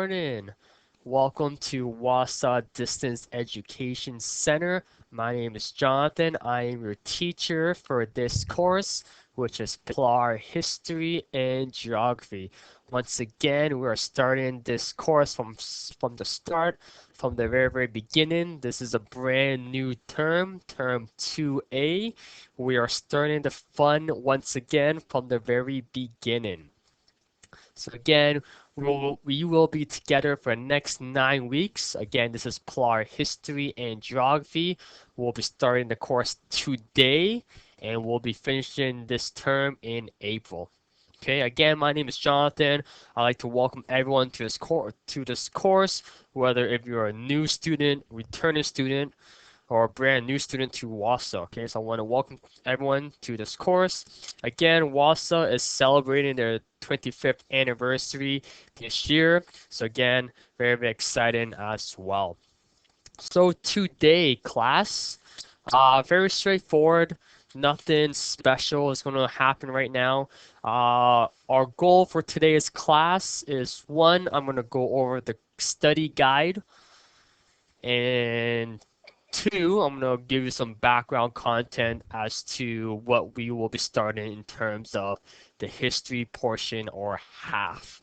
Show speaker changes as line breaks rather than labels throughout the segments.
morning. Welcome to Wausau Distance Education Center. My name is Jonathan. I am your teacher for this course, which is PLAR History and Geography. Once again, we are starting this course from the start, from the very beginning. This is a brand new term, term 2A. We are starting the fun once again from the very beginning. So again, we will be together for the next 9 weeks. Again, this is PLAR History and Geography. We'll be starting the course today, and we'll be finishing this term in April. Okay, again, my name is Jonathan. I'd like to welcome everyone to this course, whether if you're a new student, returning student, or a brand new student to Wausau. Okay, so I want to welcome everyone to this course. Again, Wausau is celebrating their 25th anniversary this year. So again, very exciting as well. So today, class, very straightforward. Nothing special is going to happen right now. Our goal for today's class is one, I'm going to go over the study guide, and two, I'm going to give you some background content as to what we will be starting in terms of the history portion or half.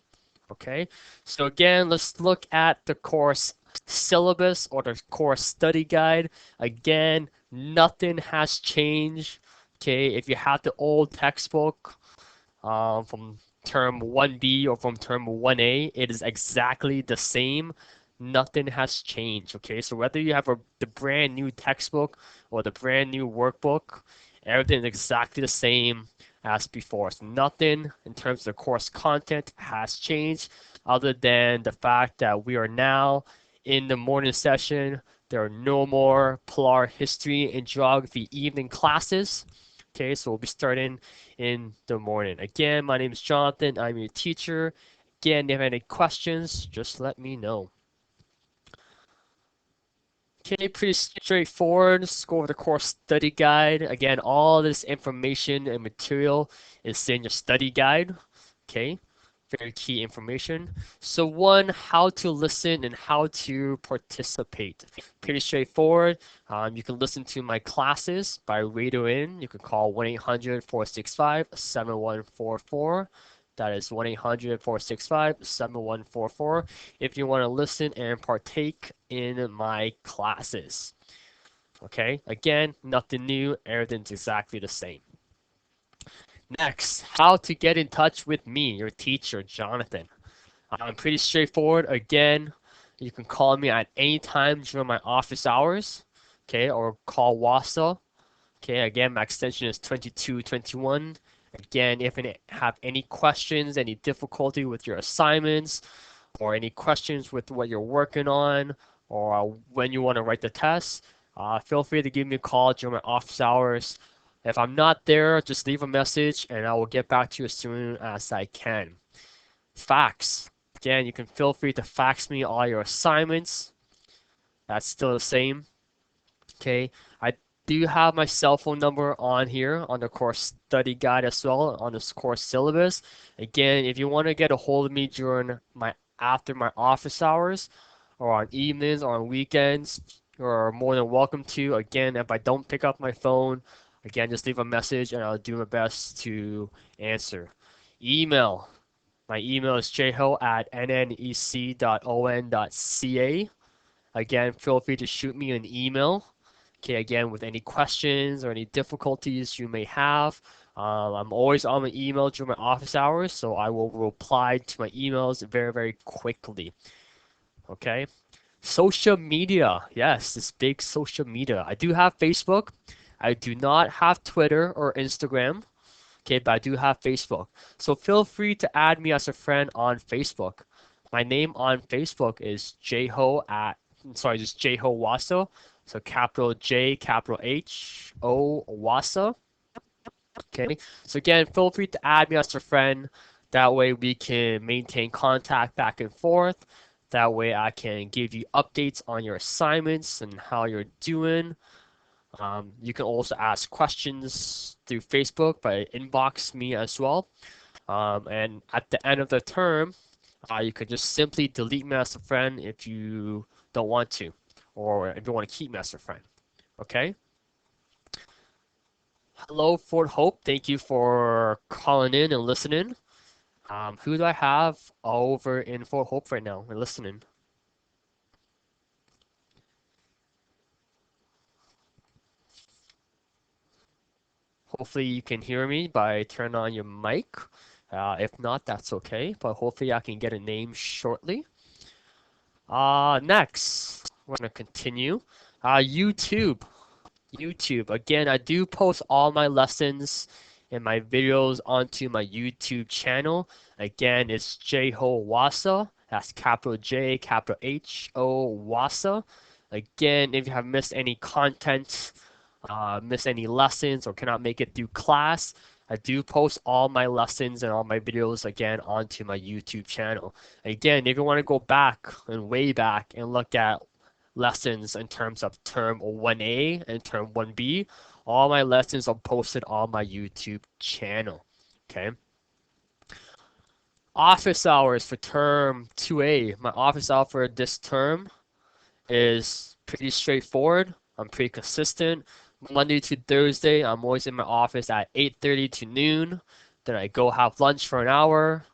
Okay, so again, let's look at the course syllabus or the course study guide. Again, nothing has changed. Okay, if you have the old textbook from term 1B or from term 1A, it is exactly the same. Nothing has changed. Okay, so whether you have the brand new textbook or the brand new workbook, everything is exactly the same as before. So nothing in terms of the course content has changed other than the fact that we are now in the morning session. There are no more PLAR history and geography evening classes. Okay, so we'll be starting in the morning. Again, my name is Jonathan. I'm your teacher. Again, if you have any questions, just let me know. Okay, pretty straightforward. Let's go over the course study guide. Again, all this information and material is in your study guide. Okay, very key information. So one, how to listen and how to participate. Pretty straightforward. You can listen to my classes by radio in. You can call 1-800-465-7144. That is 1-800-465-7144 if you want to listen and partake in my classes. Okay, again, nothing new, everything's exactly the same. Next, how to get in touch with me, your teacher, Jonathan. Pretty straightforward. Again, you can call me at any time during my office hours, okay, or call Wausau. Okay, again, my extension is 2221. Again, if you have any questions, any difficulty with your assignments, or any questions with what you're working on, or when you want to write the test, feel free to give me a call during my office hours. If I'm not there, just leave a message and I will get back to you as soon as I can. Fax. Again, you can feel free to fax me all your assignments. That's still the same. Okay, I do have my cell phone number on here on the course study guide as well on this course syllabus. Again, if you want to get a hold of me during after my office hours or on evenings or on weekends, you're more than welcome to. Again, if I don't pick up my phone, again, just leave a message and I'll do my best to answer. Email. My email is jho@nnec.on.ca. Again, feel free to shoot me an email. Okay, again, with any questions or any difficulties you may have. I'm always on my email during my office hours, so I will reply to my emails very quickly. Okay. Social media. Yes, this big social media. I do have Facebook. I do not have Twitter or Instagram. Okay, but I do have Facebook. So feel free to add me as a friend on Facebook. My name on Facebook is just Jho Wausau. So capital J, capital H, O, Wausau. Okay, so again, feel free to add me as a friend. That way we can maintain contact back and forth. That way I can give you updates on your assignments and how you're doing. You can also ask questions through Facebook by inbox me as well. And at the end of the term, You could just simply delete me as a friend if you don't want to, or if you want to keep me as a friend. Okay? Hello, Fort Hope. Thank you for calling in and listening. Who do I have over in Fort Hope right now and listening? Hopefully you can hear me by turning on your mic. If not, that's okay, but hopefully I can get a name shortly. Next, we're gonna continue. YouTube. YouTube. Again, I do post all my lessons and my videos onto my YouTube channel. Again, it's Jeho Wasa. That's capital J, capital H-O Wasa. Again, if you have missed any content, missed any lessons, or cannot make it through class, I do post all my lessons and all my videos again onto my YouTube channel. Again, if you want to go back and way back and look at lessons in terms of term 1A and term 1B, all my lessons are posted on my YouTube channel. Okay. Office hours for term 2A. My office hour for this term is pretty straightforward. I'm pretty consistent. Monday to Thursday, I'm always in my office at 8:30 to noon. Then I go have lunch for an hour.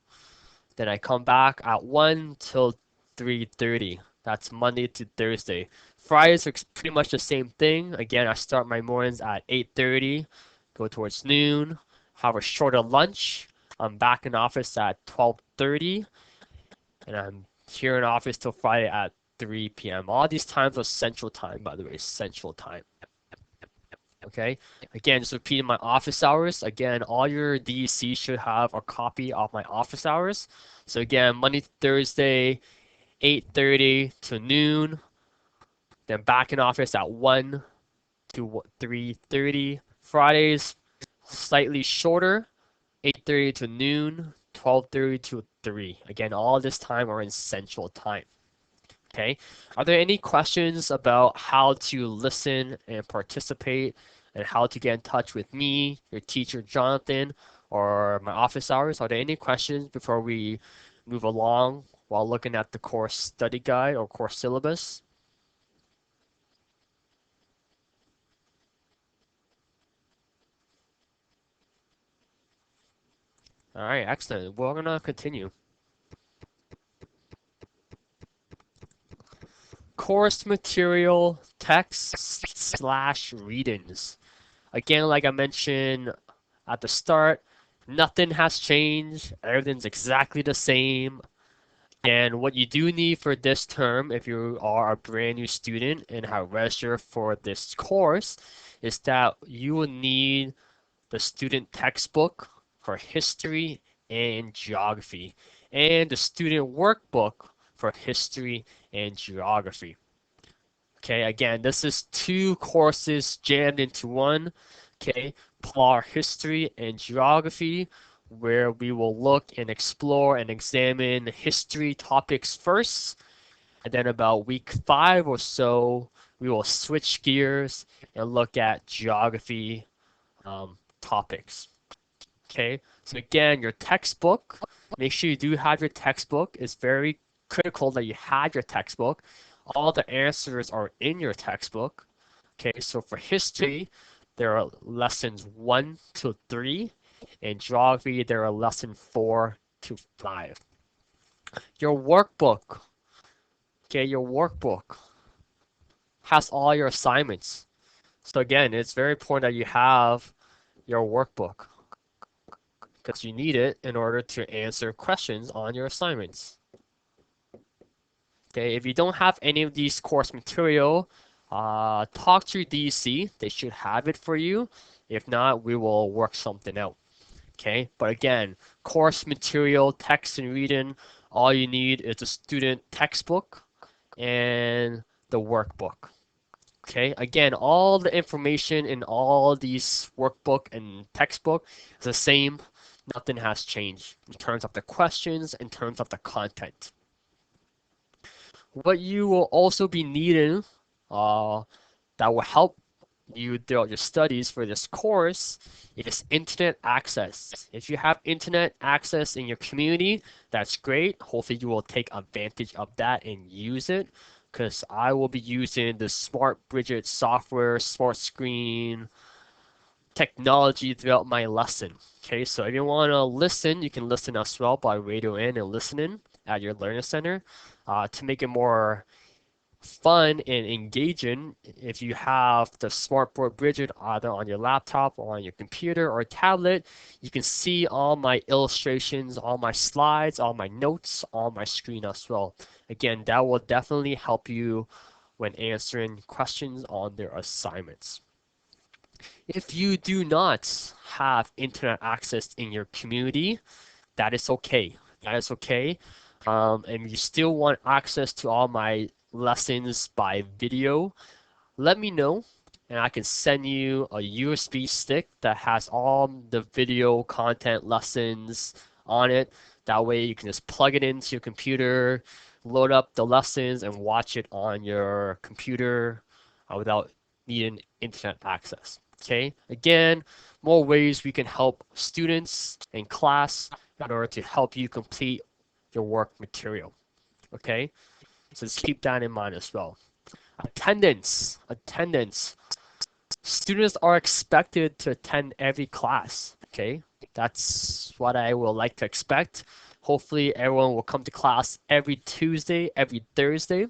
Then I come back at 1 till 3:30. That's Monday to Thursday. Fridays are pretty much the same thing. Again, I start my mornings at 8:30, go towards noon, have a shorter lunch. I'm back in office at 12:30, and I'm here in office till Friday at 3 p.m. All these times are Central Time, by the way, Central Time. Okay, again, just repeating my office hours. Again, all your DEC should have a copy of my office hours. So again, Monday to Thursday, 8:30 to noon, then back in office at 1 to 3:30. Fridays, slightly shorter, 8:30 to noon, 12:30 to 3. Again, all this time are in Central Time. Okay, are there any questions about how to listen and participate and how to get in touch with me, your teacher Jonathan, or my office hours? Are there any questions before we move along while looking at the course study guide or course syllabus? All right, excellent. We're gonna continue. Course material text slash readings. Again, like I mentioned at the start, nothing has changed. Everything's exactly the same. And what you do need for this term, if you are a brand new student and have registered for this course, is that you will need the student textbook for history and geography, and the student workbook for history and geography. Okay, again, this is two courses jammed into one. Okay, PLAR history and geography, where we will look and explore and examine history topics first, and then about week 5 or so, we will switch gears and look at geography topics. Okay, so again, your textbook, make sure you do have your textbook. It's very critical that you have your textbook. All the answers are in your textbook. Okay, so for history, there are lessons 1 to 3. In geography, there are lesson 4 to 5. Your workbook, okay, your workbook has all your assignments. So again, it's very important that you have your workbook because you need it in order to answer questions on your assignments. Okay, if you don't have any of these course material, talk to your DC. They should have it for you. If not, we will work something out. Okay, but again, course material, text and reading, all you need is a student textbook and the workbook. Okay, again, all the information in all these workbook and textbook is the same. Nothing has changed in terms of the questions, in terms of the content. What you will also be needing that will help you throughout your studies for this course is internet access. If you have internet access in your community, that's great. Hopefully you will take advantage of that and use it, because I will be using the Smart Bridget software, smart screen technology throughout my lesson. Okay, so if you want to listen, you can listen as well by radio in and listening at your learning center. To make it more fun and engaging, if you have the smartboard widget either on your laptop or on your computer or tablet, you can see all my illustrations, all my slides, all my notes on my screen as well. Again, that will definitely help you when answering questions on their assignments. If you do not have internet access in your community, that is okay. That is okay. And you still want access to all my lessons by video, let me know and I can send you a USB stick that has all the video content lessons on it. That way you can just plug it into your computer, load up the lessons, and watch it on your computer without needing internet access. Okay, again, more ways we can help students in class in order to help you complete your work material. Okay, so just keep that in mind as well. Attendance. Attendance. Students are expected to attend every class. Okay, that's what I would like to expect. Hopefully, everyone will come to class every Tuesday, every Thursday,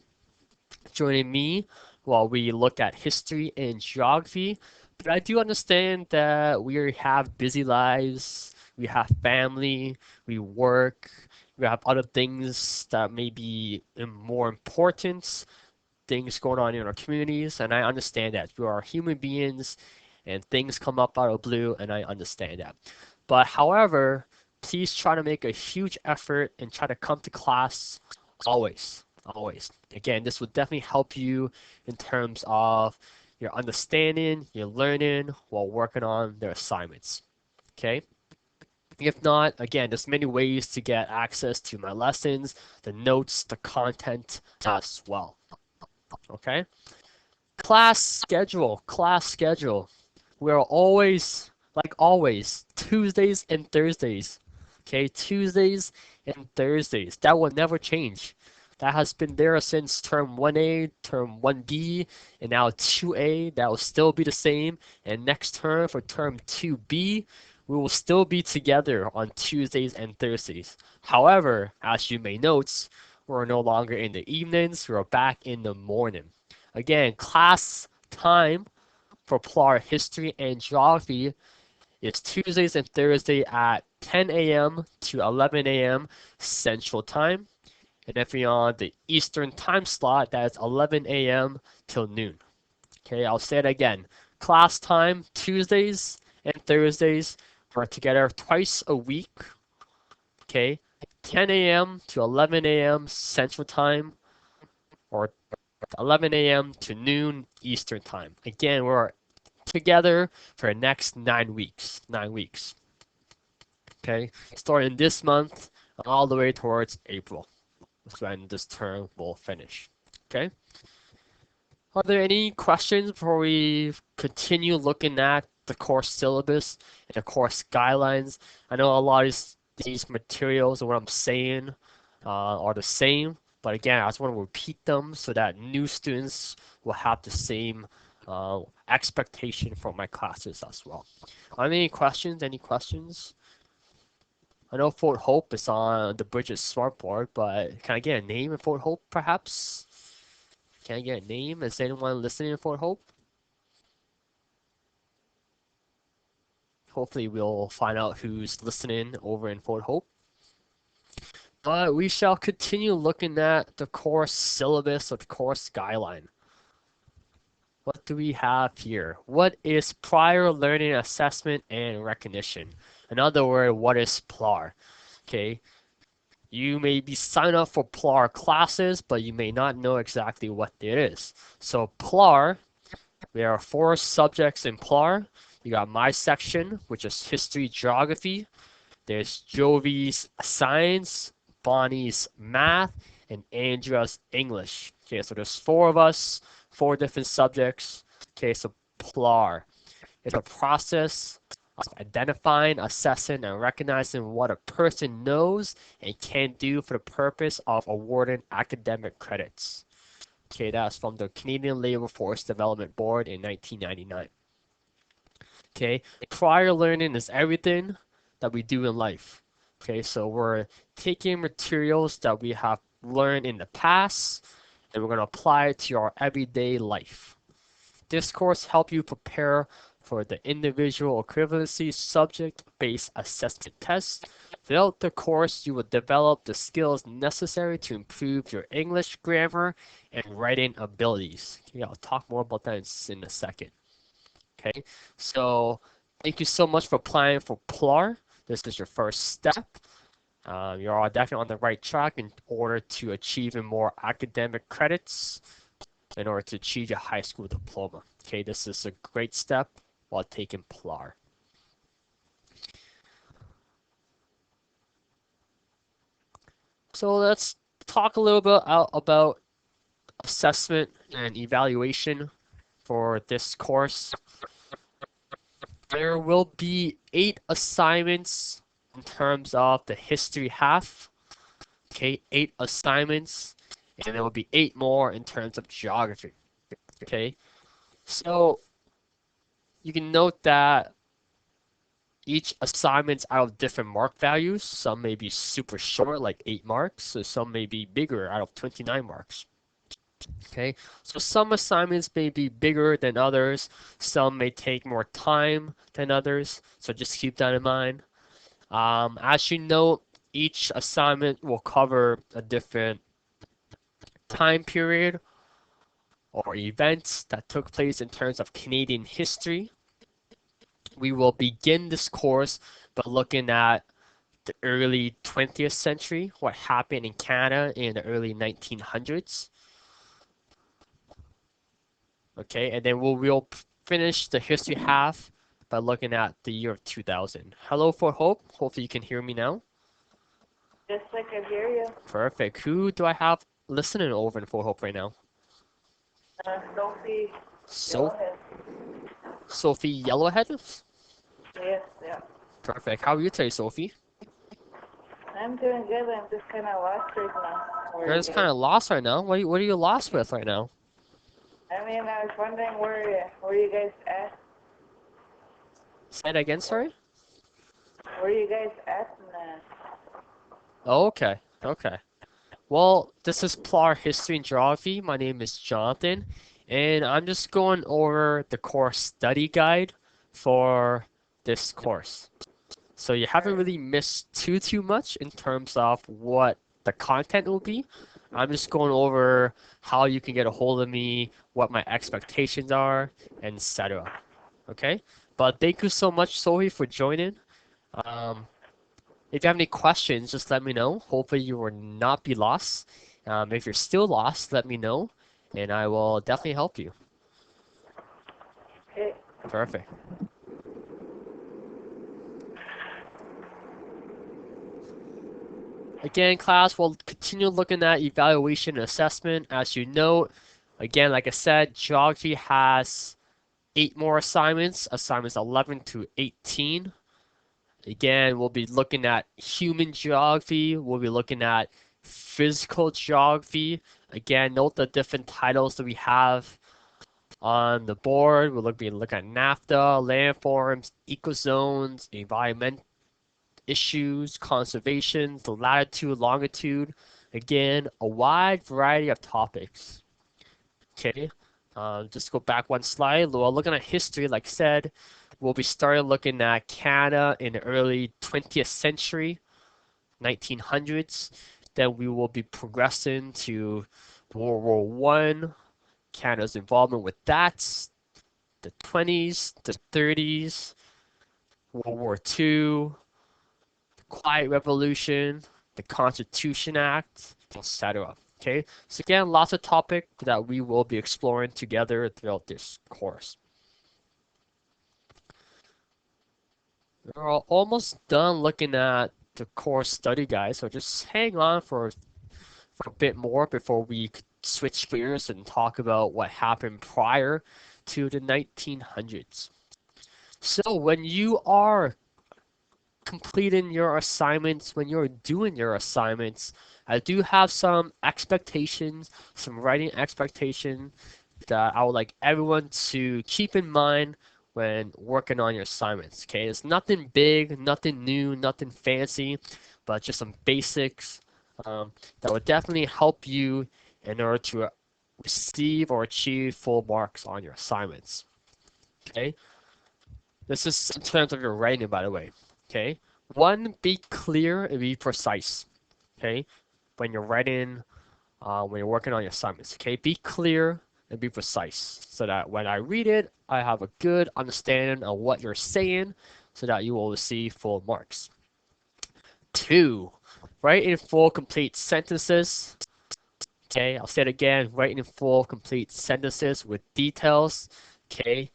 joining me while we look at history and geography. But I do understand that we have busy lives, we have family, we work, we have other things that may be more important things going on in our communities, and I understand that. We are human beings and things come up out of blue, and I understand that. But however, please try to make a huge effort and try to come to class always. Always. Again, this will definitely help you in terms of your understanding, your learning while working on their assignments. Okay? If not, again, there's many ways to get access to my lessons, the notes, the content as well. Okay? Class schedule, class schedule. We're always, like always, Tuesdays and Thursdays. Okay, Tuesdays and Thursdays. That will never change. That has been there since term 1A, term 1B, and now 2A. That will still be the same. And next term for term 2B, we will still be together on Tuesdays and Thursdays. However, as you may note, we're no longer in the evenings, we're back in the morning. Again, class time for PLAR history and geography is Tuesdays and Thursdays at 10 a.m. to 11 a.m. Central Time. And if you're on the Eastern time slot, that's 11 a.m. till noon. Okay, I'll say it again. Class time, Tuesdays and Thursdays. We're together twice a week. Okay, 10 a.m. to 11 a.m. Central Time, or 11 a.m. to noon Eastern Time. Again, we're together for the next 9 weeks. 9 weeks. Okay, starting this month all the way towards April. That's when this term will finish. Okay. Are there any questions before we continue looking at the course syllabus and the course guidelines? I know a lot of these materials and what I'm saying are the same, but again, I just want to repeat them so that new students will have the same expectation from my classes as well. Are there any questions? Any questions? I know Fort Hope is on the Bridges Smartboard, but can I get a name in Fort Hope, perhaps? Can I get a name? Is anyone listening in Fort Hope? Hopefully we'll find out who's listening over in Fort Hope. But we shall continue looking at the course syllabus or the course guideline. What do we have here? What is prior learning assessment and recognition? In other words, what is PLAR? Okay, you may be signed up for PLAR classes, but you may not know exactly what it is. So PLAR, there are 4 subjects in PLAR. You got my section, which is history, geography. There's Jovi's science, Bonnie's math, and Andrea's English. Okay, so there's 4 of us, 4 different subjects. Okay, so PLAR. It's a process of identifying, assessing, and recognizing what a person knows and can do for the purpose of awarding academic credits. Okay, that's from the Canadian Labour Force Development Board in 1999. Okay, prior learning is everything that we do in life. Okay, so we're taking materials that we have learned in the past and we're going to apply it to our everyday life. This course helps you prepare for the individual equivalency subject-based assessment test. Throughout the course, you will develop the skills necessary to improve your English grammar and writing abilities. Okay, I'll talk more about that in a second. Okay, so thank you so much for applying for PLAR. This is your first step. You're all definitely on the right track in order to achieving more academic credits in order to achieve your high school diploma. Okay, this is a great step while taking PLAR. So let's talk a little bit about assessment and evaluation for this course. There will be 8 assignments in terms of the history half. Okay, 8 assignments, and there will be 8 more in terms of geography. Okay, so you can note that each assignment's out of different mark values. Some may be super short, like 8 marks, so some may be bigger, out of 29 marks. Okay, so some assignments may be bigger than others, some may take more time than others, so just keep that in mind. As you know, each assignment will cover a different time period or events that took place in terms of Canadian history. We will begin this course by looking at the early 20th century, what happened in Canada in the early 1900s. Okay, and then we'll finish the history half by looking at the year of 2000. Hello for Hope. Hopefully you can hear me now.
Yes, I can hear you.
Perfect. Who do I have listening over in For Hope right now?
Sophie.
So Sophie Yellowhead?
Yes, yeah.
Perfect. How are you today, Sophie?
I'm doing good. I'm just kind of lost right now.
You're just kind of lost right now. What are you lost with right now?
I mean, I was wondering where you guys at?
Say it again, sorry?
Where you guys at in that?
Oh, okay. Okay. Well, this is PLAR History and Geography. My name is Jonathan, and I'm just going over the course study guide for this course. So you haven't really missed too much in terms of what the content will be. I'm just going over how you can get a hold of me, what my expectations are, etc. Okay? But thank you so much, Sophie, for joining. If you have any questions, just let me know. Hopefully you will not be lost. If you're still lost, let me know, and I will definitely help you.
Okay.
Perfect. Again, class, we'll continue looking at evaluation and assessment. As you know, again, like I said, geography has 8 more assignments, assignments 11 to 18. Again, we'll be looking at human geography. We'll be looking at physical geography. Again, note the different titles that we have on the board. We'll be looking at NAFTA, landforms, ecozones, environment issues, conservation, the latitude, longitude. Again, a wide variety of topics. Okay, just go back one slide. We're looking at history, like I said. We'll be starting looking at Canada in the early 20th century, 1900s. Then we will be progressing to World War One, Canada's involvement with that, the 20s, the 30s, World War Two, the Quiet Revolution, the Constitution Act, etc. Okay, so again, lots of topics that we will be exploring together throughout this course. We're almost done looking at the course study guide, so just hang on for a bit more before we switch gears and talk about what happened prior to the 1900s. So when you are completing your assignments, when you're doing your assignments, I do have some expectations, some writing expectations that I would like everyone to keep in mind when working on your assignments. Okay, it's nothing big, nothing new, nothing fancy, but just some basics that will definitely help you in order to receive or achieve full marks on your assignments. Okay, this is in terms of your writing, by the way. Okay, one, be clear and be precise. Okay, when you're writing, when you're working on your assignments. Okay, be clear and be precise so that when I read it, I have a good understanding of what you're saying so that you will receive full marks. Two, write in full complete sentences. Okay, I'll say it again, write in full complete sentences with details. Okay,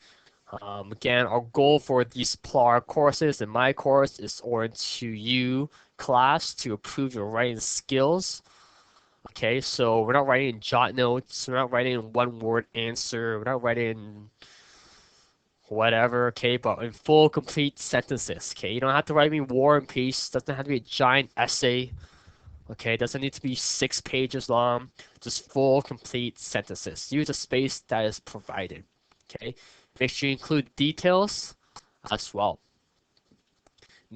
again, our goal for these PLAR courses and my course is oriented to you, class, to improve your writing skills. Okay, so we're not writing jot notes, we're not writing one word answer, we're not writing whatever, okay, but in full complete sentences, okay? You don't have to write me War and Peace, doesn't have to be a giant essay, okay? It doesn't need to be 6 pages long, just full complete sentences. Use the space that is provided, okay? Make sure you include details as well.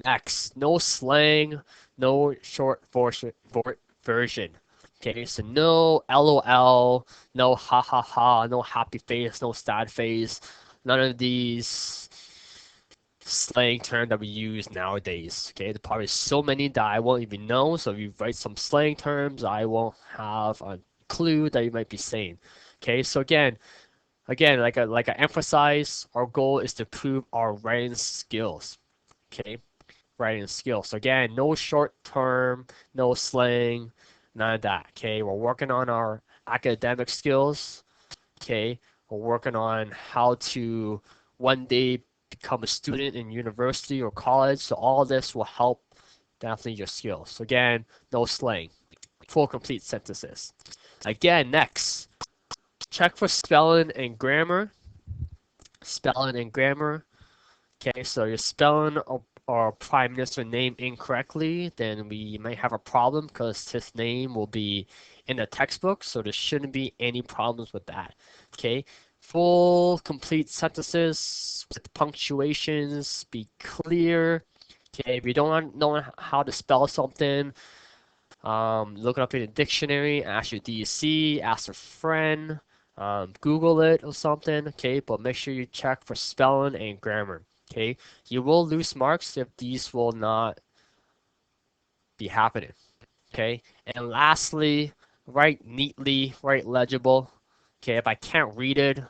Next, no slang, no short version. Okay, so no LOL, no ha ha ha, no happy face, no sad face, none of these slang terms that we use nowadays. Okay, there's probably so many that I won't even know. So if you write some slang terms, I won't have a clue that you might be saying. Okay, so again, like I emphasize, our goal is to improve our writing skills. Okay, writing skills. So again, no short term, no slang, none of that. Okay, we're working on our academic skills. Okay, we're working on how to one day become a student in university or college. So all this will help definitely your skills. So again, no slang, full complete sentences. Again, next, check for spelling and grammar. Spelling and grammar. Okay, so you're spelling our prime minister name incorrectly, then we might have a problem because his name will be in the textbook, so there shouldn't be any problems with that. Okay, full, complete sentences with punctuations, be clear. Okay, if you don't know how to spell something, look it up in a dictionary, ask your DEC, ask a friend, Google it or something, okay? But make sure you check for spelling and grammar, okay? You will lose marks if these will not be happening, okay? And lastly, write neatly, write legible, okay? If I can't read it,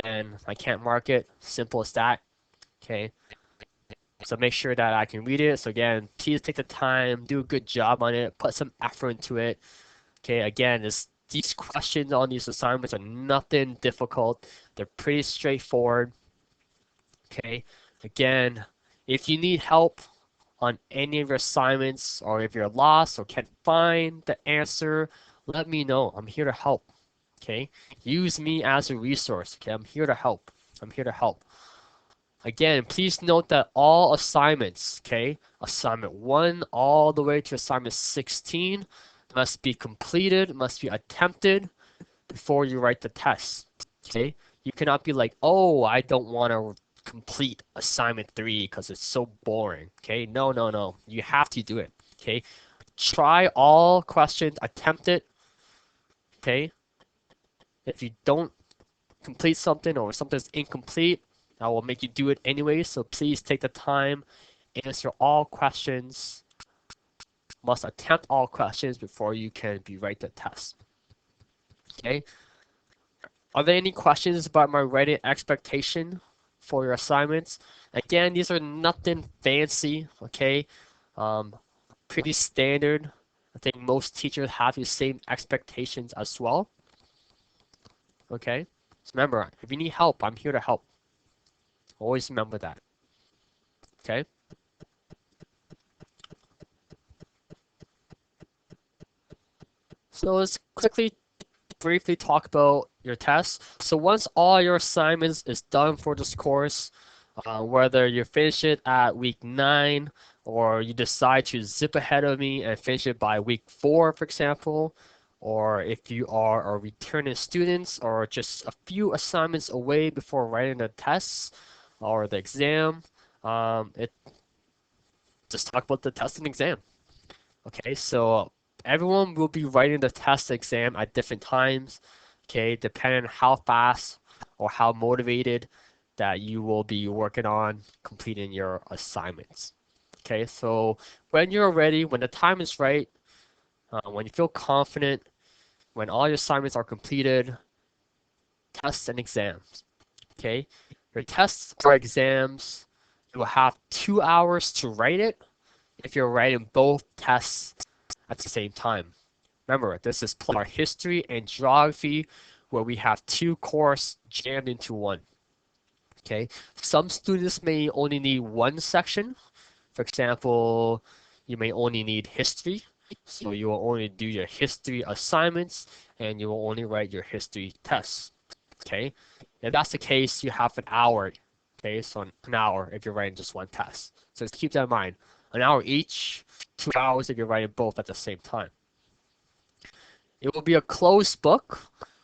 then I can't mark it. Simple as that, okay? So make sure that I can read it. So again, please take the time, do a good job on it, put some effort into it. Okay, again, these questions on these assignments are nothing difficult. They're pretty straightforward. Okay, again, if you need help on any of your assignments or if you're lost or can't find the answer, let me know. I'm here to help. Okay, use me as a resource. Okay, I'm here to help. I'm here to help. Again, please note that all assignments, okay, assignment 1 all the way to assignment 16 must be completed, must be attempted before you write the test, okay? You cannot be like, oh, I don't want to complete assignment 3 because it's so boring, okay? No, no, no. You have to do it, okay? Try all questions, attempt it, okay? If you don't complete something or something's incomplete, I will make you do it anyway. So please take the time, answer all questions, must attempt all questions before you can be write the test. Okay. Are there any questions about my writing expectation for your assignments? Again, these are nothing fancy. Okay. Um, Pretty standard. I think most teachers have the same expectations as well. Okay. So remember, if you need help, I'm here to help. Always remember that. Okay. So let's quickly briefly talk about your tests. So once all your assignments is done for this course, whether you finish it at week 9 or you decide to zip ahead of me and finish it by week 4, for example, or if you are a returning student or just a few assignments away before writing the tests or the exam, it just talk about the test and exam. Okay, so everyone will be writing the test exam at different times, okay, depending on how fast or how motivated that you will be working on completing your assignments. Okay, so when you're ready, when the time is right, when you feel confident, when all your assignments are completed, tests and exams. Okay, your tests or exams, you will have 2 hours to write it if you're writing both tests at the same time. Remember, this is PLAR history and geography where we have two courses jammed into one. Okay, some students may only need one section. For example, you may only need history, so you will only do your history assignments and you will only write your history tests. Okay, if that's the case, you have an hour. Okay, so an hour if you're writing just one test. So just keep that in mind. An hour each, 2 hours if you're writing both at the same time. It will be a closed book,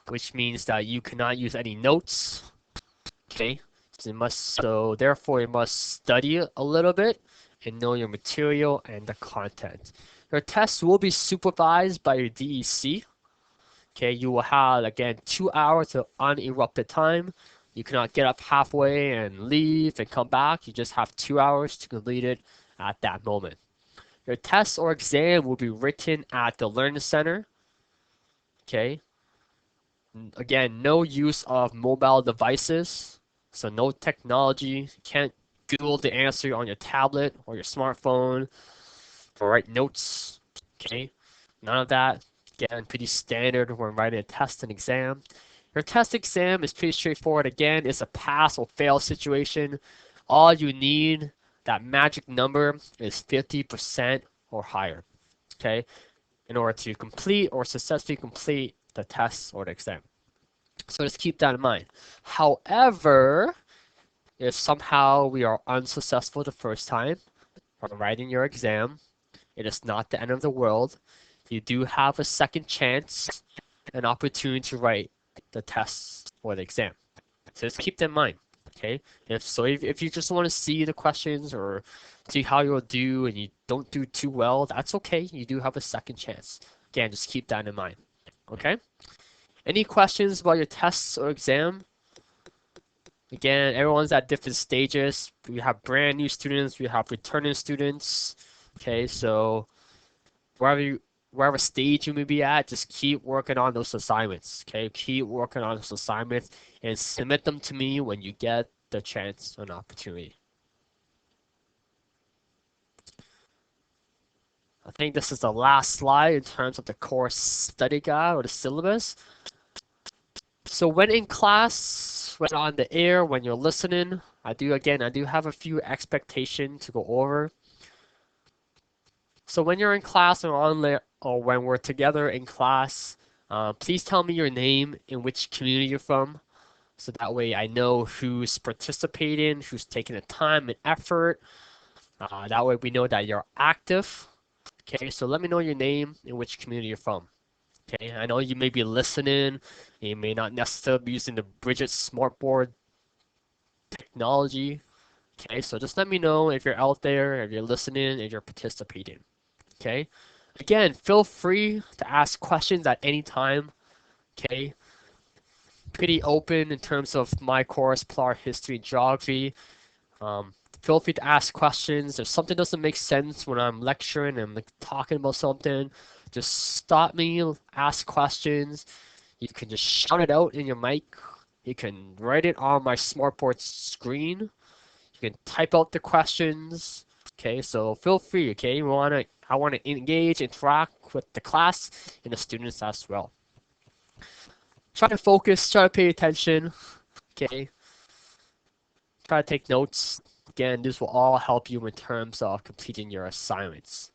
which means that you cannot use any notes. Okay, so therefore you must study a little bit and know your material and the content. Your tests will be supervised by your DEC. Okay, you will have again 2 hours of uninterrupted time. You cannot get up halfway and leave and come back. You just have 2 hours to complete it at that moment. Your test or exam will be written at the Learning Center. Okay, again, no use of mobile devices, so no technology. You can't Google the answer on your tablet or your smartphone or write notes. Okay, none of that. Again, pretty standard when writing a test and exam. Your test exam is pretty straightforward. Again, it's a pass or fail situation. All you need, that magic number, is 50% or higher. Okay, in order to complete or successfully complete the test or the exam. So just keep that in mind. However, if somehow we are unsuccessful the first time or writing your exam, it is not the end of the world. You do have a second chance, an opportunity to write the test or the exam. So just keep that in mind. Okay. If you just want to see the questions or see how you'll do and you don't do too well, that's okay. You do have a second chance. Again, just keep that in mind. Okay. Any questions about your tests or exam? Again, everyone's at different stages. We have brand new students, we have returning students. Okay, so wherever stage you may be at, just keep working on those assignments. Okay, keep working on those assignments and submit them to me when you get the chance and opportunity. I think this is the last slide in terms of the course study guide or the syllabus. So when in class, when on the air, when you're listening, I do have a few expectations to go over. So when you're in class or when we're together in class, please tell me your name and which community you're from. So that way I know who's participating, who's taking the time and effort. That way we know that you're active. Okay, so let me know your name and which community you're from. Okay, I know you may be listening. You may not necessarily be using the Bridget Smartboard technology. Okay, so just let me know if you're out there, if you're listening, if you're participating. Okay, again, feel free to ask questions at any time. Okay, pretty open in terms of my course, PLAR History and Geography. Feel free to ask questions. If something doesn't make sense when I'm lecturing and like, talking about something, just stop me, ask questions. You can just shout it out in your mic. You can write it on my smartboard screen. You can type out the questions. Okay, so feel free. Okay, I want to engage, interact with the class and the students as well. Try to focus. Try to pay attention. Okay, try to take notes. Again, this will all help you in terms of completing your assignments.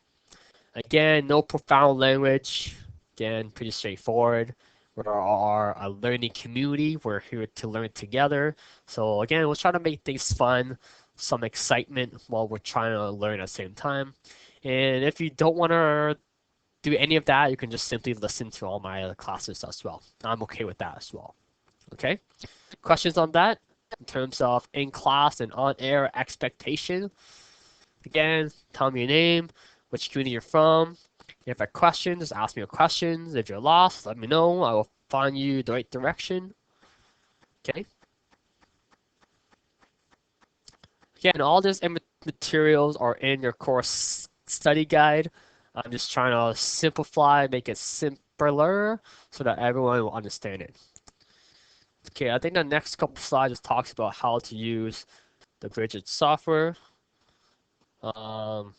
Again, no profound language. Again, pretty straightforward. We are a learning community. We're here to learn together. So again, we'll try to make things fun, some excitement while we're trying to learn at the same time. And if you don't want to do any of that, you can just simply listen to all my other classes as well. I'm okay with that as well. Okay? Questions on that? In terms of in class and on air expectation? Again, tell me your name, which community you're from. If you have a question, just ask me a question. If you're lost, let me know. I will find you the right direction. Okay? Again, all these materials are in your course study guide. I'm just trying to simplify, make it simpler so that everyone will understand it. Okay, I think the next couple slides just talks about how to use the Bridget software. I'll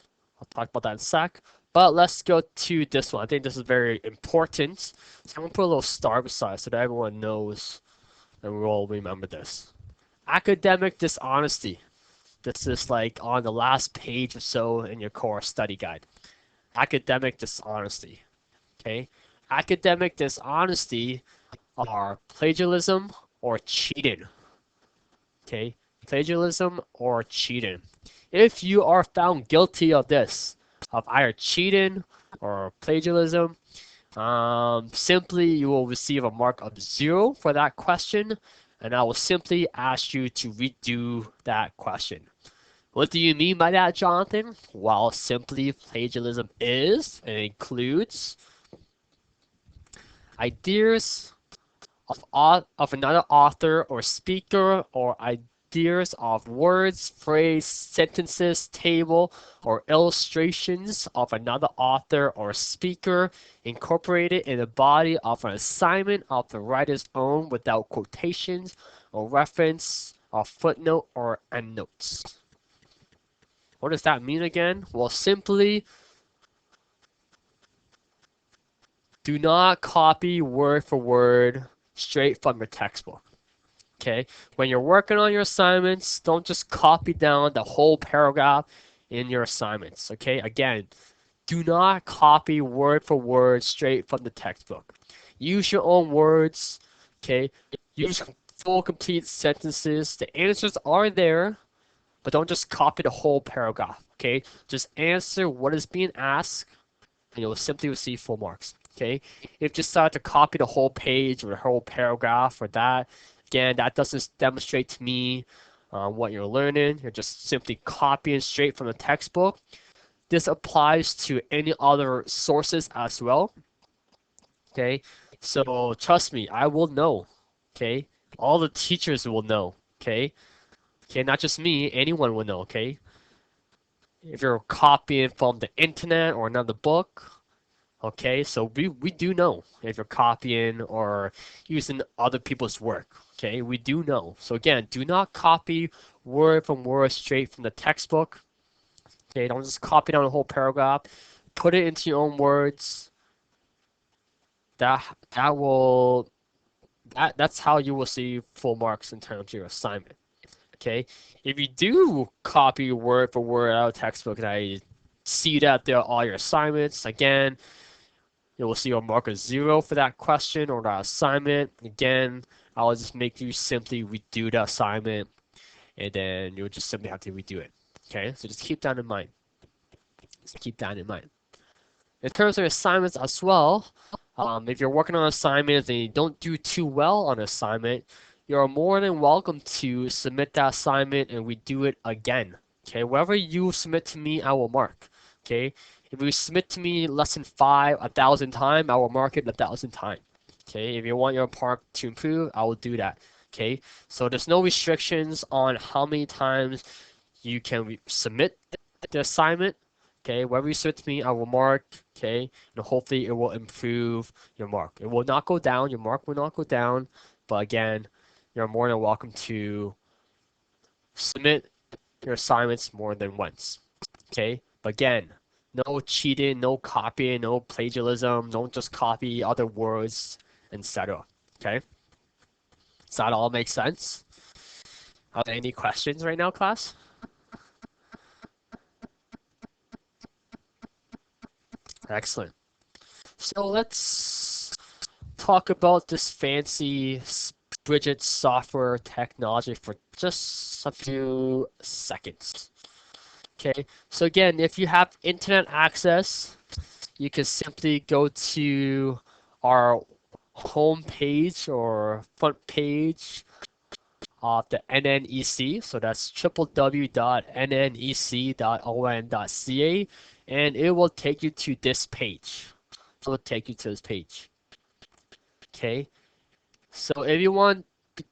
talk about that in a sec. But let's go to this one. I think this is very important. So I'm gonna put a little star beside so that everyone knows and we'll remember this. Academic dishonesty. This is like on the last page or so in your course study guide. Academic dishonesty. Okay? Academic dishonesty are plagiarism or cheating. Okay? Plagiarism or cheating. If you are found guilty of this, of either cheating or plagiarism, simply you will receive a mark of 0 for that question, and I will simply ask you to redo that question. What do you mean by that, Jonathan? Well, simply plagiarism is and includes ideas of another author or speaker or ideas of words, phrase, sentences, table, or illustrations of another author or speaker incorporated in the body of an assignment of the writer's own without quotations or reference or footnote or endnotes. What does that mean again? Well, simply do not copy word for word straight from your textbook. Okay, when you're working on your assignments, don't just copy down the whole paragraph in your assignments. Okay, again, do not copy word for word straight from the textbook. Use your own words. Okay, use full complete sentences. The answers are there, but don't just copy the whole paragraph. Okay, just answer what is being asked and you'll simply receive full marks. Okay, if you decide to copy the whole page or the whole paragraph or that, again, that doesn't demonstrate to me what you're learning. You're just simply copying straight from the textbook. This applies to any other sources as well. Okay, so trust me, I will know. Okay, all the teachers will know. Okay, not just me, anyone will know. Okay, if you're copying from the internet or another book, okay, so we do know if you're copying or using other people's work. Okay, we do know. So again, do not copy word from word straight from the textbook. Okay, don't just copy down the whole paragraph. Put it into your own words. That that will that's how you will see full marks in terms of your assignment. Okay, if you do copy word for word out of textbook, and I see that there are all your assignments again. You will see a mark of 0 for that question or that assignment. Again, I'll just make you simply redo the assignment and then you'll just simply have to redo it. Okay, so just keep that in mind. Just keep that in mind. In terms of assignments as well, if you're working on assignments and you don't do too well on an assignment, you're more than welcome to submit that assignment and redo it again. Okay, whatever you submit to me, I will mark. Okay, if you submit to me lesson 5 1,000 times, I will mark it 1,000 times. Okay, if you want your part to improve, I will do that. Okay, so there's no restrictions on how many times you can submit the assignment. Okay, whatever you submit to me, I will mark. Okay, and hopefully it will improve your mark. It will not go down. Your mark will not go down. But again, you're more than welcome to submit your assignments more than once. Okay, but again, no cheating, no copying, no plagiarism. Don't just copy other words, etc. Okay, does that all make sense? Are there any questions right now, class? Excellent. So let's talk about this fancy Bridget software technology for just a few seconds. Okay, so again, if you have internet access, you can simply go to our home page or front page of the NNEC. So that's www.nnec.on.ca, and it will take you to this page. It will take you to this page. Okay, so if you want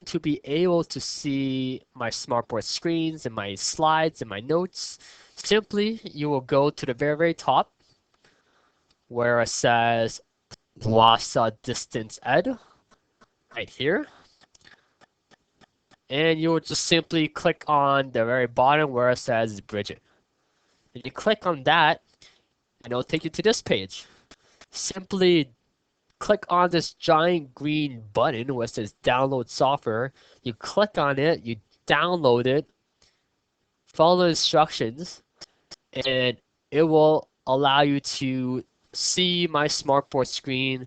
to be able to see my smartboard screens and my slides and my notes, simply you will go to the very, very top where it says Wausau Distance Ed right here. And you will just simply click on the very bottom where it says Bridget. And you click on that, and it'll take you to this page. Simply click on this giant green button where it says download software. You click on it, you download it, follow the instructions, and it will allow you to see my smartboard screen.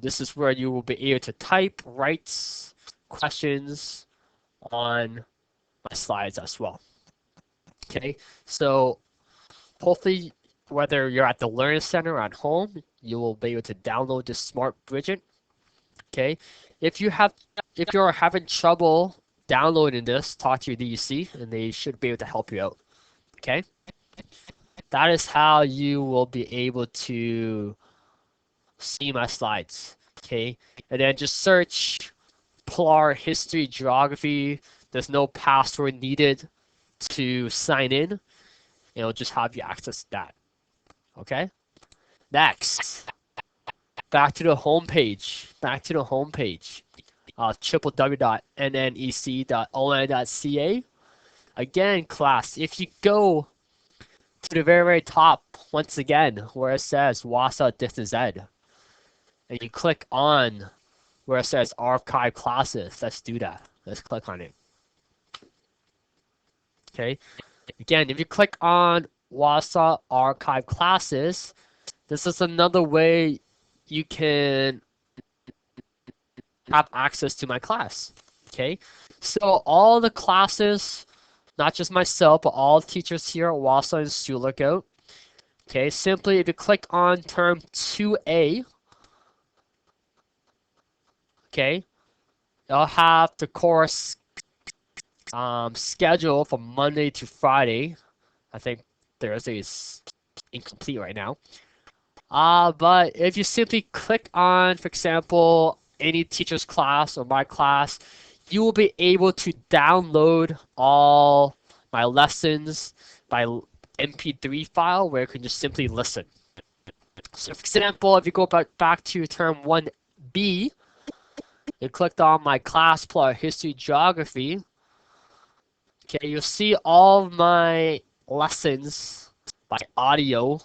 This is where you will be able to type, write questions on my slides as well. Okay, so hopefully whether you're at the Learning Center or at home, you will be able to download this Smart Bridget. Okay, if you're having trouble downloading this, talk to your DEC and they should be able to help you out. Okay, that is how you will be able to see my slides. Okay, and then just search PLAR history geography. There's no password needed to sign in. It'll just have you access that. Okay? Next, back to the home page. www.nnec.on.ca. Again, class, if you go to the very, very top, once again, where it says Wausau Distance Ed, and you click on where it says Archive Classes, let's do that. Let's click on it. Okay? Again, if you click on Wausau Archive Classes, this is another way you can have access to my class. Okay, so all the classes, not just myself, but all teachers here at Wausau and Sioux Lookout. Okay, simply if you click on term 2A, okay, I'll have the course schedule from Monday to Friday. I think Thursday is incomplete right now. But if you simply click on, for example, any teacher's class or my class, you will be able to download all my lessons by MP3 file where you can just simply listen. So for example, if you go back to term 1B, you clicked on my class PLAR history geography, okay, you'll see all of my lessons by audio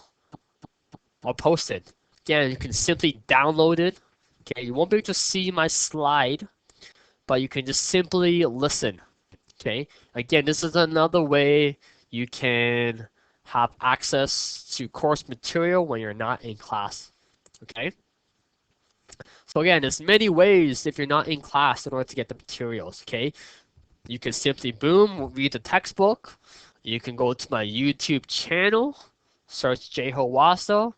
are posted. Again, you can simply download it. Okay, you won't be able to see my slide, but you can just simply listen. Okay, again, this is another way you can have access to course material when you're not in class. Okay, so again, there's many ways if you're not in class in order to get the materials. Okay, you can simply boom, read the textbook. You can go to my YouTube channel, search Jeho Wausau.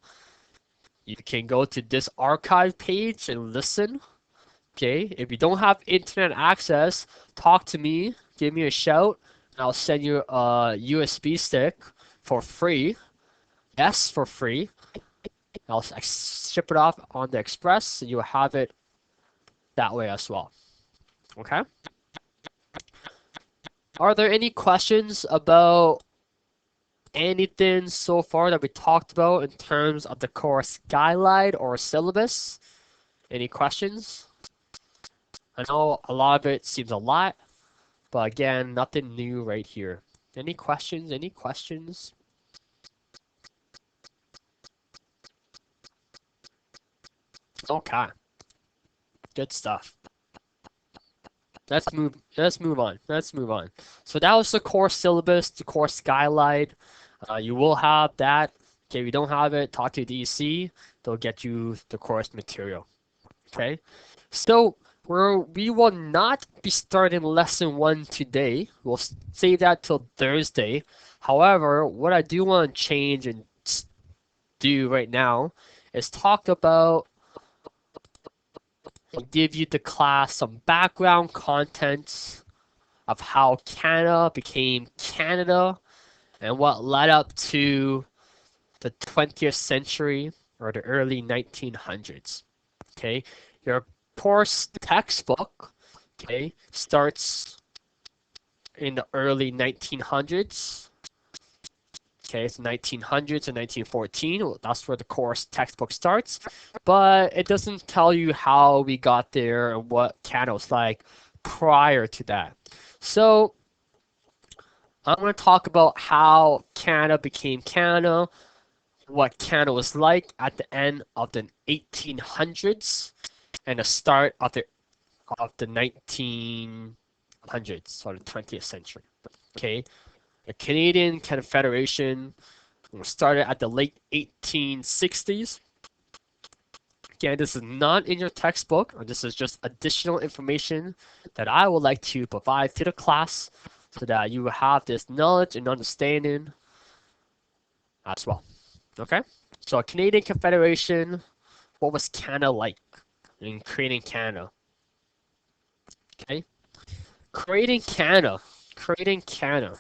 You can go to this archive page and listen. Okay, if you don't have internet access, talk to me, give me a shout, and I'll send you a USB stick for free. Yes, for free. I'll ship it off on the express, and you'll have it that way as well. Okay? Are there any questions about anything so far that we talked about in terms of the course guideline or syllabus? Any questions? I know a lot of it seems a lot, but again, nothing new right here. Any questions? Any questions? Okay. Good stuff. Let's move on. So that was the course syllabus, the course guideline. You will have that. Okay, if you don't have it, talk to DC. They'll get you the course material. Okay, so we will not be starting lesson 1 today. We'll save that till Thursday. However, what I do want to change and do right now is talk about and give you the class some background content of how Canada became Canada and what led up to the 20th century or the early 1900s. Okay, your course textbook, okay, starts in the early 1900s. Okay, it's 1900s and 1914. Well, that's where the course textbook starts, but it doesn't tell you how we got there and what Canada was like prior to that. So I'm going to talk about how Canada became Canada, what Canada was like at the end of the 1800s and the start of the 1900s or the 20th century. Okay, the Canadian Confederation started at the late 1860s. Again, this is not in your textbook, or this is just additional information that I would like to provide to the class so that you will have this knowledge and understanding as well. Okay? So, Canadian Confederation, what was Canada like in creating Canada? Okay? Creating Canada. Creating Canada.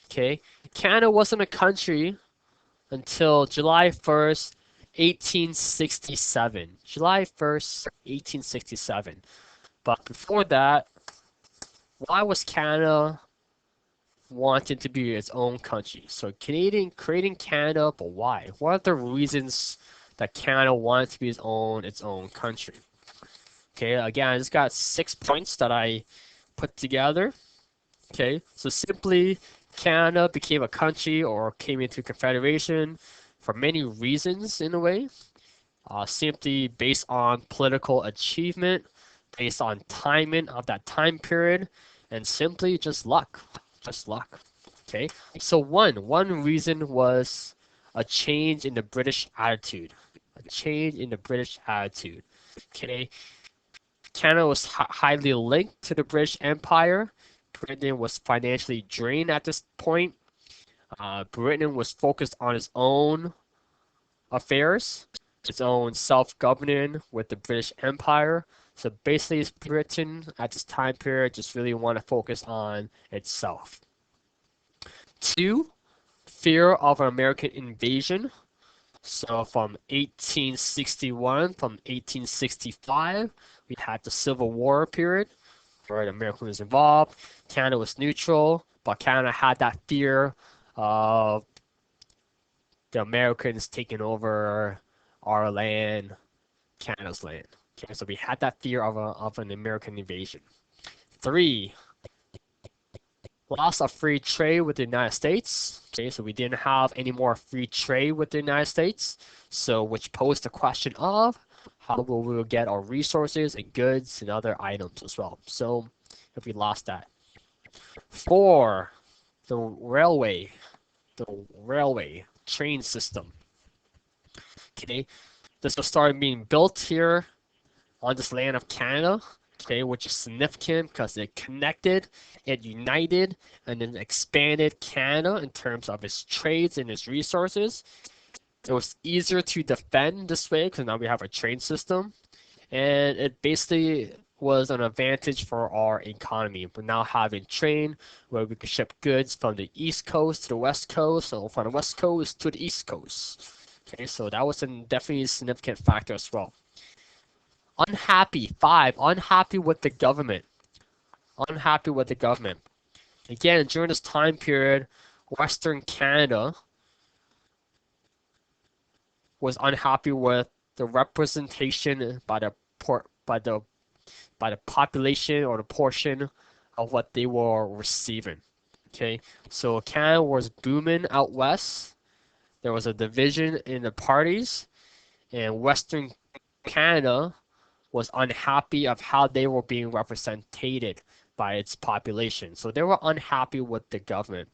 Okay? Canada wasn't a country until July 1st, 1867. July 1st, 1867. But before that, why was Canada wanting to be its own country? So Canadian creating Canada, but why? What are the reasons that Canada wanted to be its own country? Okay, again, I just got 6 points that I put together. Okay, so simply Canada became a country or came into confederation for many reasons in a way, simply based on political achievement, based on timing of that time period, and simply just luck, just luck. Okay, so one reason was a change in the British attitude, a change in the British attitude. Okay, Canada was highly linked to the British Empire. Britain was financially drained at this point. Britain was focused on its own affairs, its own self-governing with the British Empire. So basically, Britain at this time period just really want to focus on itself. Two, fear of an American invasion. So from 1861, from 1865, we had the Civil War period where the America was involved. Canada was neutral, but Canada had that fear of the Americans taking over our land, Canada's land. Okay, so we had that fear of an American invasion. Three, loss of free trade with the United States. Okay, so we didn't have any more free trade with the United States, so which posed the question of how will we get our resources and goods and other items as well. So if we lost that. Four, the railway train system. Okay, this was started being built here on this land of Canada, okay, which is significant because it connected, it united, and then expanded Canada in terms of its trades and its resources. It was easier to defend this way because now we have a train system, and it basically was an advantage for our economy. We're now having train where we could ship goods from the East Coast to the West Coast, or from the West Coast to the East Coast. Okay, so that was definitely a significant factor as well. Unhappy, five, unhappy with the government. Unhappy with the government. Again, during this time period, Western Canada was unhappy with the representation by the by the population or the portion of what they were receiving. Okay, so Canada was booming out west. There was a division in the parties, and Western Canada was unhappy of how they were being represented by its population. So they were unhappy with the government.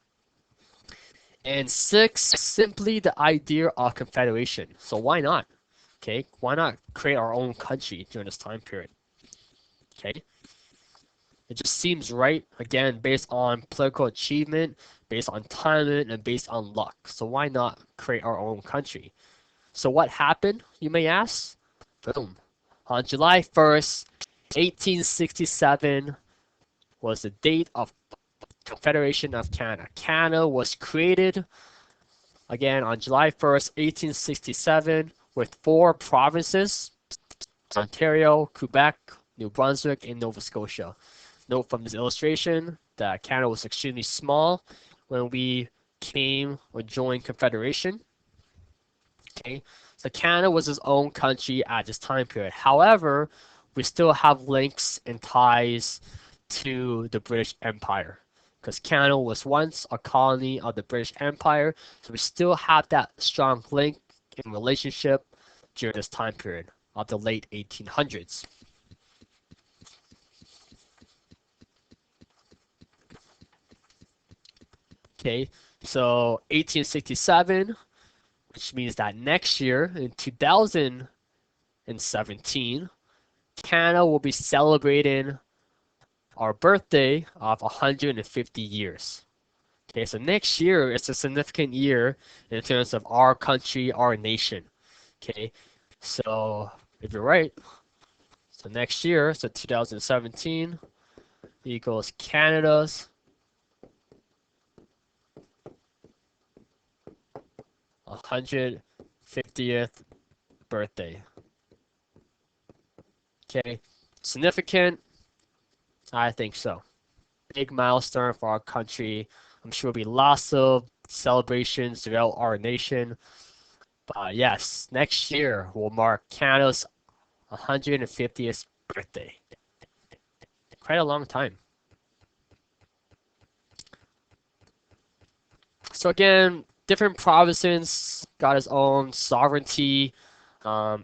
And six, simply the idea of confederation. So why not? Okay, why not create our own country during this time period? Okay, it just seems right, again, based on political achievement, based on talent, and based on luck. So why not create our own country? So what happened, you may ask? Boom. On July 1st, 1867 was the date of Confederation of Canada. Canada was created again on July 1st, 1867 with 4 provinces: Ontario, Quebec, New Brunswick, and Nova Scotia. Note from this illustration that Canada was extremely small when we came or joined Confederation. Okay, so Canada was its own country at this time period. However, we still have links and ties to the British Empire because Canada was once a colony of the British Empire, so we still have that strong link in relationship during this time period of the late 1800s. Okay, so 1867, which means that next year in 2017, Canada will be celebrating our birthday of 150 years. Okay, so next year is a significant year in terms of our country, our nation. Okay, so if you're right, so next year, so 2017 equals Canada's 150th birthday. Okay, significant? I think so. Big milestone for our country. I'm sure there'll be lots of celebrations throughout our nation. But yes, next year will mark Canada's 150th birthday. Quite a long time. So again, different provinces got its own sovereignty,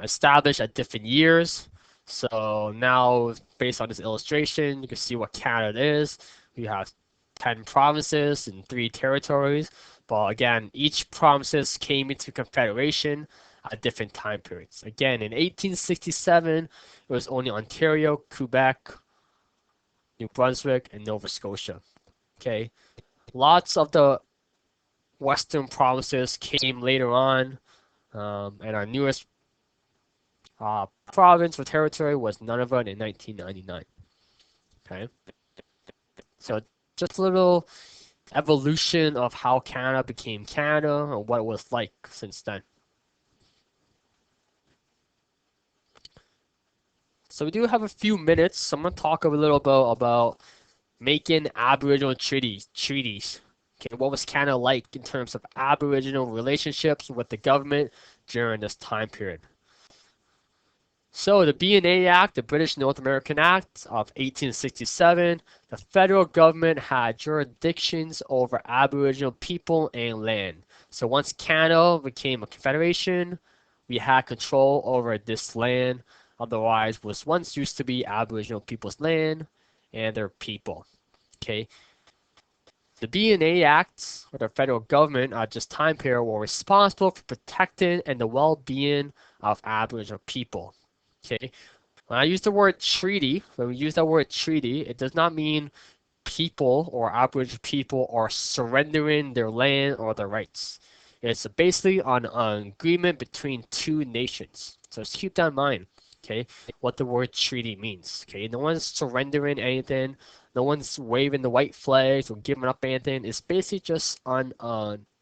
established at different years. So now, based on this illustration, you can see what Canada is. We have 10 provinces and 3 territories. But again, each provinces came into confederation at different time periods. Again, in 1867, it was only Ontario, Quebec, New Brunswick, and Nova Scotia. Okay, lots of the Western provinces came later on, and our newest province or territory was Nunavut in 1999. Okay, so just a little evolution of how Canada became Canada or what it was like since then. So we do have a few minutes, so I'm going to talk a little bit about making Aboriginal treaties. Okay, what was Canada like in terms of Aboriginal relationships with the government during this time period? So the B&A Act, the British North American Act of 1867, the federal government had jurisdictions over Aboriginal people and land. So once Canada became a confederation, we had control over this land. Otherwise, was once used to be Aboriginal people's land and their people. Okay. The B&A Acts, or the federal government at this time period, were responsible for protecting and the well-being of Aboriginal people. Okay, when I use the word treaty, when we use that word treaty, it does not mean people or Aboriginal people are surrendering their land or their rights. It's basically an agreement between 2 nations. So just keep that in mind, okay, what the word treaty means. Okay, no one's surrendering anything, no one's waving the white flags or giving up anything. It's basically just an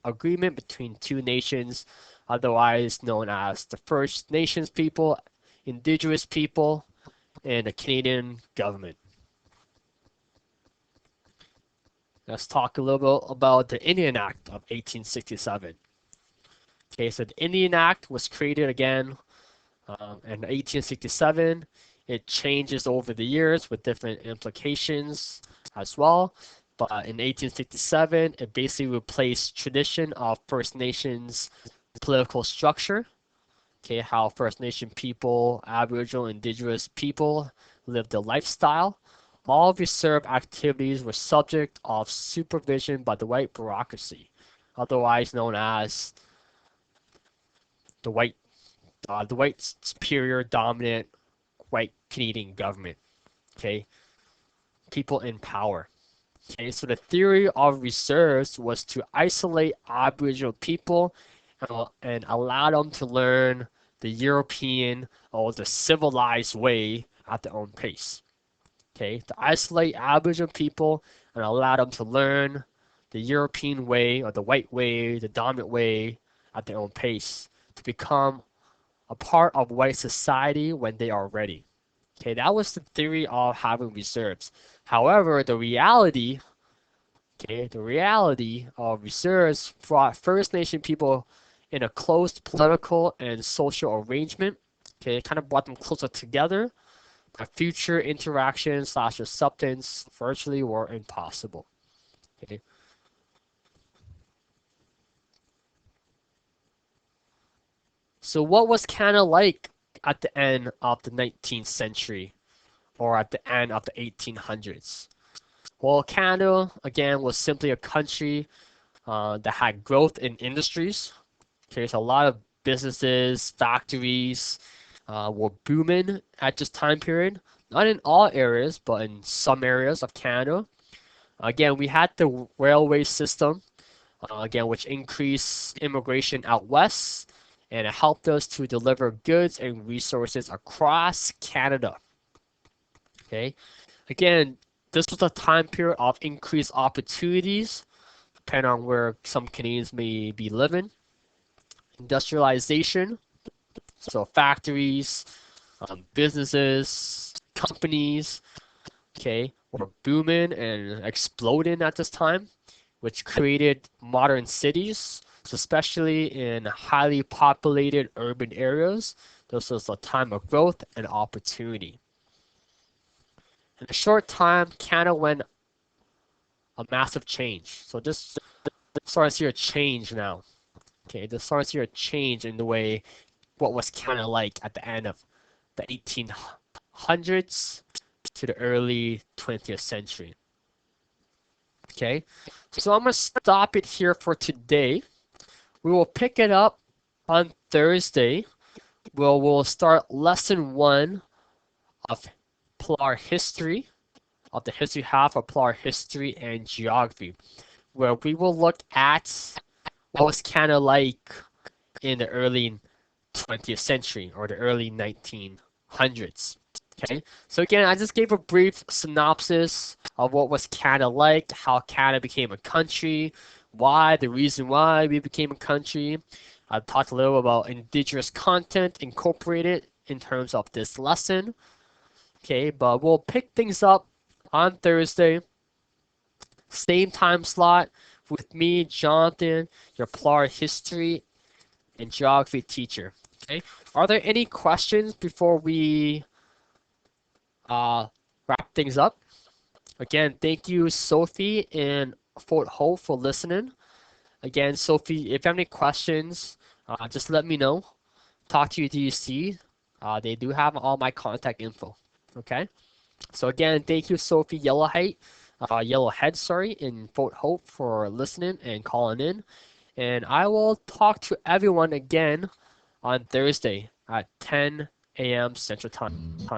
agreement between 2 nations, otherwise known as the First Nations people, Indigenous people, and the Canadian government. Let's talk a little bit about the Indian Act of 1867. Okay, so the Indian Act was created again in 1867. It changes over the years with different implications as well. But in 1867, it basically replaced tradition of First Nations political structure. Okay, how First Nation people, Aboriginal, Indigenous people lived their lifestyle. All reserve activities were subject of supervision by the white bureaucracy, otherwise known as the white the white superior dominant white Canadian government. Okay, people in power. Okay, so the theory of reserves was to isolate Aboriginal people and allow them to learn the European or the civilized way at their own pace. Okay, to isolate Aboriginal people and allow them to learn the European way or the white way, the dominant way at their own pace to become a part of white society when they are ready. Okay, that was the theory of having reserves. However, the reality of reserves brought First Nation people in a close political and social arrangement. Okay, it kind of brought them closer together. But future interactions slash acceptance virtually were impossible. Okay. So what was Canada like at the end of the 19th century or at the end of the 1800s? Well, Canada, again, was simply a country that had growth in industries. Okay, so a lot of businesses, factories were booming at this time period. Not in all areas, but in some areas of Canada. Again, we had the railway system, again, which increased immigration out west, and it helped us to deliver goods and resources across Canada. Okay, again, this was a time period of increased opportunities, depending on where some Canadians may be living. Industrialization, so factories, businesses, companies, okay, were booming and exploding at this time, which created modern cities, so especially in highly populated urban areas. This was a time of growth and opportunity. In a short time, Canada went a massive change. So this starts to see a change now. Okay, this starts to see a change in the way what was Canada like at the end of the 1800s to the early 20th century. Okay, so I'm going to stop it here for today. We will pick it up on Thursday. We'll start lesson 1 of PLAR history, of the history half of PLAR history and geography, where we will look at what was Canada like in the early 20th century or the early 1900s. Okay, so again, I just gave a brief synopsis of what was Canada like, how Canada became a country, why, the reason why we became a country. I talked a little about indigenous content incorporated in terms of this lesson. Okay, but we'll pick things up on Thursday, same time slot with me, Jonathan, your PLAR history and geography teacher. Okay, are there any questions before we wrap things up? Again, thank you, Sophie in Fort Hope, for listening. Again, Sophie, if you have any questions, just let me know. Talk to your DUC. They do have all my contact info. Okay. So again, thank you, Sophie Yellowhead, sorry, in Fort Hope for listening and calling in. And I will talk to everyone again on Thursday at 10 a.m. Central Time.